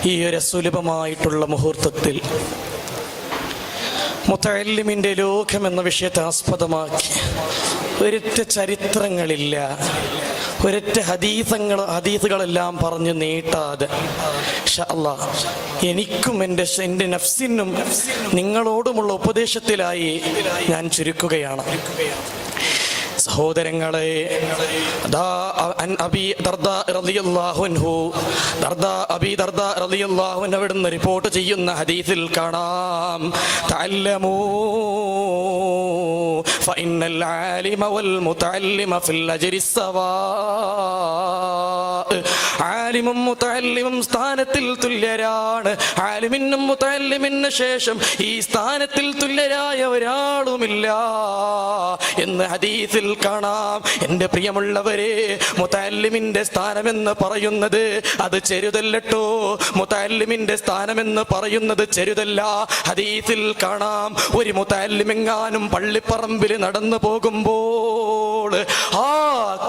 ഈ ഒരു സുലഭമായിട്ടുള്ള മുഹൂർത്തത്തിൽ മുതഅല്ലിമിൻ്റെ ലോകം എന്ന വിഷയത്തെ ആസ്പദമാക്കി ഒരൊറ്റ ചരിത്രങ്ങളില്ല, ഒരൊറ്റ ഹദീസുകളെല്ലാം പറഞ്ഞു നീട്ടാതെ ഇൻഷാ അല്ലാഹ് എനിക്കും എൻ്റെ നഫ്സിനും നിങ്ങളോടുമുള്ള ഉപദേശത്തിലായി ഞാൻ ചുരുക്കുകയാണ്. സഹോദരങ്ങളെ, അബീ ദർദാ റളിയല്ലാഹു അൻഹു അവിടുന്ന് റിപ്പോർട്ട് ചെയ്യുന്ന ഹദീസിൽ കാണാം, തഅല്ലമൂ ഫഇന്നൽ ആലിമ വൽ മുതഅല്ലിമ ഫിൽ അജ്രി സവാ. ആലിമും മുതഅല്ലിമും സ്ഥാനത്തിൽ തുല്യരാണ്. ആലിമിനും മുതഅല്ലിമിന് ശേഷം ഈ സ്ഥാനത്തിൽ തുല്യരായ ഒരാളുമില്ല എന്ന് ഹദീസിൽ കാണാം. എൻ്റെ പ്രിയമുള്ളവരെ, മുതഅല്ലിമിന്റെ സ്ഥാനമെന്ന് പറയുന്നത് അത് ചെറുതല്ലട്ടോ. മുതഅല്ലിമിന്റെ സ്ഥാനമെന്ന് പറയുന്നത് ചെറുതല്ല. ഹദീസിൽ കാണാം, ഒരു മുതഅല്ലിമെങ്ങാനും പള്ളിപ്പറമ്പിൽ നടന്നു പോകുമ്പോൾ ആ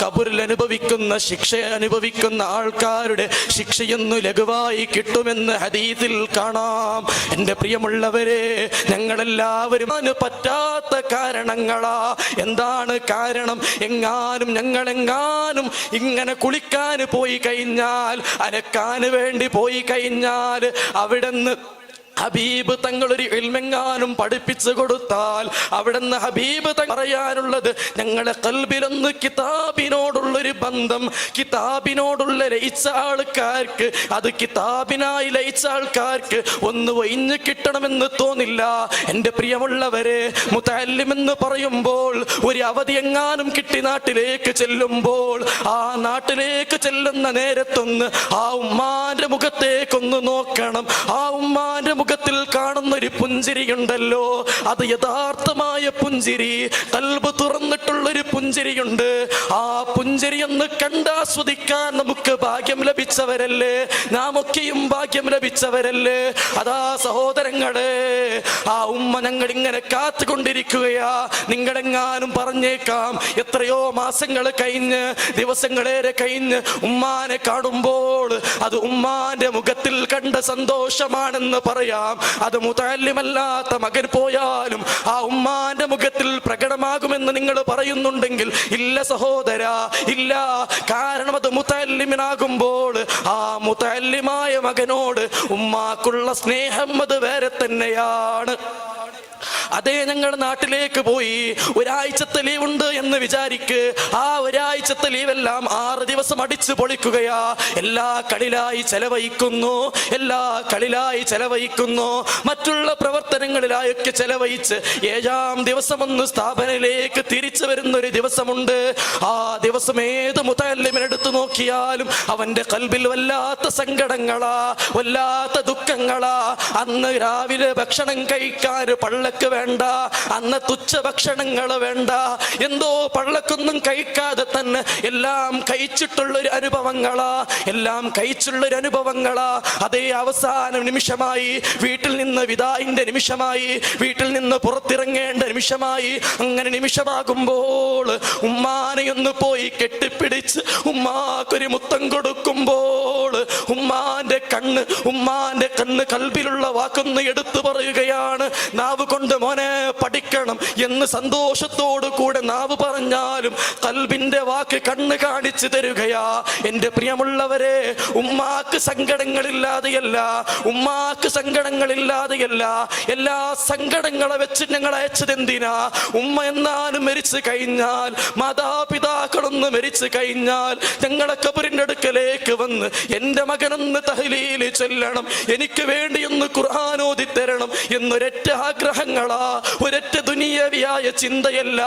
ഖബറിൽ അനുഭവിക്കുന്ന ശിക്ഷ അനുഭവിക്കുന്ന ആൾക്കാരുടെ ശിക്ഷയൊന്നു ലഘുവായി കിട്ടുമെന്ന് ഹദീസിൽ കാണാം. എൻ്റെ പ്രിയമുള്ളവരെ, ഞങ്ങളെല്ലാവരും പറ്റാത്ത കാരണങ്ങളാ. എന്താണ് കാരണം? ഞങ്ങളെങ്ങാനും ഇങ്ങനെ കുളിക്കാൻ പോയി കഴിഞ്ഞാൽ, അലക്കാൻ വേണ്ടി പോയി കഴിഞ്ഞാൽ, അവിടുന്ന് ഹബീബ് തങ്ങളൊരു ഇൽമെങ്ങാനും പഠിപ്പിച്ചു കൊടുത്താൽ അവിടുന്ന് ഹബീബ് പറയാനുള്ളത്, ഞങ്ങളുടെ ഖൽബിലൊന്ന് കിതാബിനോടുള്ളൊരു ബന്ധം, കിതാബിനോടുള്ള ലയിച്ച ആൾക്കാർക്ക്, അത് കിതാബിനായി ലയിച്ച ആൾക്കാർക്ക് ഒന്ന് ഒഴിഞ്ഞു കിട്ടണമെന്ന് തോന്നില്ല. എൻ്റെ പ്രിയമുള്ളവരെ, മുതഅല്ലിമെന്ന് പറയുമ്പോൾ ഒരു അവധി എങ്ങാനും കിട്ടി നാട്ടിലേക്ക് ചെല്ലുമ്പോൾ, ആ നാട്ടിലേക്ക് ചെല്ലുന്ന നേരത്തൊന്ന് ആ ഉമ്മാന്റെ മുഖത്തേക്കൊന്ന് നോക്കണം. ആ ഉമ്മാന്റെ മുഖത്തിൽ കാണുന്ന ഒരു പുഞ്ചിരിയുണ്ടല്ലോ, അത് യഥാർത്ഥമായ പുഞ്ചിരി, ഖൽബ് തുറന്നിട്ടുള്ളൊരു പുഞ്ചിരിയുണ്ട്. ആ പുഞ്ചിരി ഒന്ന് കണ്ടാസ്വദിക്കാൻ നമുക്ക് ഭാഗ്യം ലഭിച്ചവരല്ലേ, നാം ഒക്കെയും ഭാഗ്യം ലഭിച്ചവരല്ലേ. അതാ സഹോദരങ്ങളെ, ആ ഉമ്മ ഞങ്ങൾ ഇങ്ങനെ കാത്തുകൊണ്ടിരിക്കുകയാ. നിങ്ങളെങ്ങാനും പറഞ്ഞേക്കാം, എത്രയോ മാസങ്ങൾ കഴിഞ്ഞ്, ദിവസങ്ങളേറെ കഴിഞ്ഞ് ഉമ്മാനെ കാണുമ്പോൾ അത് ഉമ്മാന്റെ മുഖത്തിൽ കണ്ട സന്തോഷമാണെന്ന് പറയാം. അത് മുതഅല്ലിമല്ലാത്ത മകൻ പോയാലും ആ ഉമ്മാന്റെ മുഖത്തിൽ പ്രകടമാകുമെന്ന് നിങ്ങൾ പറയുന്നുണ്ടെങ്കിൽ ഇല്ല സഹോദരാ, ഇല്ല. കാരണം അത് മുതഅല്ലിമിനാകുമ്പോൾ ആ മുതഅല്ലിമായ മകനോട് ഉമ്മാക്കുള്ള സ്നേഹം അത് വേറെ തന്നെയാണ്. അതേ, ഞങ്ങളുടെ നാട്ടിലേക്ക് പോയി ഒരാഴ്ചത്തെ ലീവുണ്ട് എന്ന് വിചാരിക്ക്. ആ ഒരാഴ്ചത്തെ ലീവെല്ലാം 6 ദിവസം അടിച്ചു പൊളിക്കുകയാ. എല്ലാ കളിലായി ചെലവഴിക്കുന്നു, മറ്റുള്ള പ്രവർത്തനങ്ങളിലായൊക്കെ ചെലവഴിച്ച് 7-ാം ദിവസം ഒന്ന് സ്ഥാപനയിലേക്ക് തിരിച്ചു വരുന്നൊരു ദിവസമുണ്ട്. ആ ദിവസം ഏത് മുതഅല്ലിമിനെടുത്ത് നോക്കിയാലും അവന്റെ ഖൽബിൽ വല്ലാത്ത സങ്കടങ്ങളാ, വല്ലാത്ത ദുഃഖങ്ങളാ. അന്ന് രാവിലെ ഭക്ഷണം കഴിക്കാൻ പള്ളക്ക് വേണ്ട, അന്ന് തുച്ഛ ഭക്ഷണങ്ങൾ വേണ്ട, എന്തോ പള്ളക്കൊന്നും കഴിക്കാതെ തന്നെ എല്ലാം കഴിച്ചിട്ടുള്ളൊരു അനുഭവങ്ങളാ. അതേ, അവസാന നിമിഷമായി, വീട്ടിൽ നിന്ന് വിദായിന്റെ നിമിഷമായി, വീട്ടിൽ നിന്ന് പുറത്തിറങ്ങേണ്ട നിമിഷമായി. അങ്ങനെ നിമിഷമാകുമ്പോൾ ഉമ്മാനെ ഒന്ന് പോയി കെട്ടിപ്പിടിച്ച് ഉമ്മാക്കൊരു മുത്തം കൊടുക്കുമ്പോൾ ഉമ്മാന്റെ കണ്ണ് ഖൽബിലുള്ള വാക്കൊന്ന് എടുത്തു പറയുകയാണ്. നാവ് കൊണ്ട് മോനെ പഠിക്കണം എന്ന് സന്തോഷത്തോടു കൂടെ നാവ് പറഞ്ഞാലും ഖൽബിന്റെ വാക്ക് കണ്ണ് കാണിച്ചു തരുകയാ. എൻ്റെ പ്രിയമുള്ളവരെ, ഉമ്മാക്ക് സങ്കടങ്ങളില്ലാതെയല്ല, എല്ലാ സങ്കടങ്ങളെ വെച്ച് ഞങ്ങൾ അയച്ചത് എന്തിനാ? ഉമ്മ എന്നാലും മരിച്ചു കഴിഞ്ഞാൽ, മാതാപിതാക്കളൊന്ന് മരിച്ചു കഴിഞ്ഞാൽ ഞങ്ങളെ ഖബറിന്റെ അടുക്കലേക്ക് വന്ന് എൻ്റെ മകനൊന്ന് തഹ്ലീൽ ചൊല്ലണം, എനിക്ക് വേണ്ടി ഒന്ന് ഖുർആൻ ഓതി തരണം എന്നൊരൊറ്റ ആഗ്രഹങ്ങളാ, ഒരൊറ്റ ദുനിയവിയായ ചിന്തയല്ല.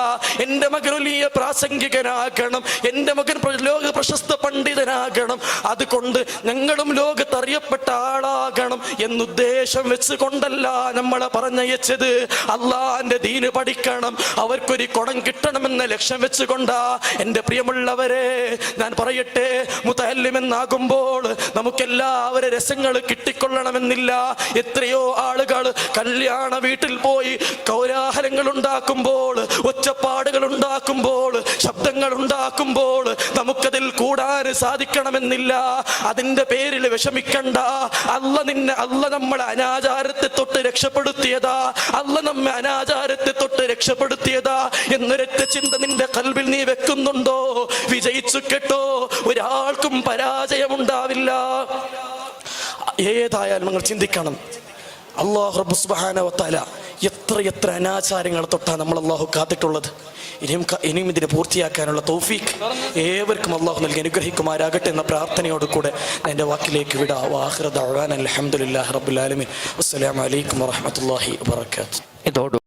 എൻ്റെ മകൻ വലിയ പ്രാസംഗികനാകണം, എൻ്റെ മകൻ ലോക പ്രശസ്ത പണ്ഡിതനാകണം, അതുകൊണ്ട് ഞങ്ങളും ലോകത്ത് അറിയപ്പെട്ട ആളാകണം എന്നുദ്ദേശം വെച്ചുകൊണ്ടല്ല നമ്മളെ പറഞ്ഞയച്ചത്. അള്ളാന്റെ ദീന് പഠിക്കണം, അവർക്കൊരു കുണം കിട്ടണമെന്ന ലക്ഷ്യം വെച്ചുകൊണ്ടാ. എൻ്റെ പ്രിയമുള്ളവരെ, ഞാൻ പറയട്ടെ, മുതഅല്ലിമെന്നാകുമ്പോൾ നമുക്കെല്ലാവരും രസങ്ങൾ കിട്ടിക്കൊള്ളണമെന്നില്ല. എത്രയോ ആളുകൾ കല്യാണ വീട്ടിൽ പോയി കോലാഹലങ്ങൾ ഉണ്ടാക്കുമ്പോൾ, ഒച്ചപ്പാടുകൾ ഉണ്ടാക്കുമ്പോൾ, ശബ്ദങ്ങൾ ഉണ്ടാക്കുമ്പോൾ നമുക്കതിൽ കൂടാൻ സാധിക്കണമെന്നില്ല. അതിന്റെ പേരിൽ വിഷമിക്കണ്ട. അല്ല നമ്മളെ അനാചാരത്തെ തൊട്ട് രക്ഷപ്പെടുത്തിയതാ, അല്ല നമ്മെ അനാചാരത്തെ തൊട്ട് രക്ഷപ്പെടുത്തിയതാ എന്നൊരൊറ്റ ചിന്ത നിന്റെ കൽബിൽ നീ വെക്കുന്നുണ്ടോ, വിജയിച്ചു കേട്ടോ, ഒരാൾക്കും പരാജയമുണ്ടാവില്ല. ഏതായാലും നിങ്ങൾ ചിന്തിക്കണം, അല്ലാഹു റബ്ബ് സുബ്ഹാനഹു വ തആല എത്ര അനാചാരങ്ങൾ തൊട്ടാണ് നമ്മൾ അല്ലാഹു കാത്തിട്ടുള്ളത്. ഇനിയും ഇതിനെ പൂർത്തിയാക്കാനുള്ള തൗഫീഖ് ഏവർക്കും അല്ലാഹു നൽകി അനുഗ്രഹിക്കുമാരാകട്ടെ എന്ന പ്രാർത്ഥനയോട് കൂടെ എൻ്റെ വാക്കിലേക്ക് വിടാ. വാഖിറു ദഅ്വാനാ അൽഹംദുലില്ലാഹി റബ്ബിൽ ആലമീൻ. അസ്സലാമു അലൈക്കും വറഹ്മത്തുള്ളാഹി വബറകാതുഹു.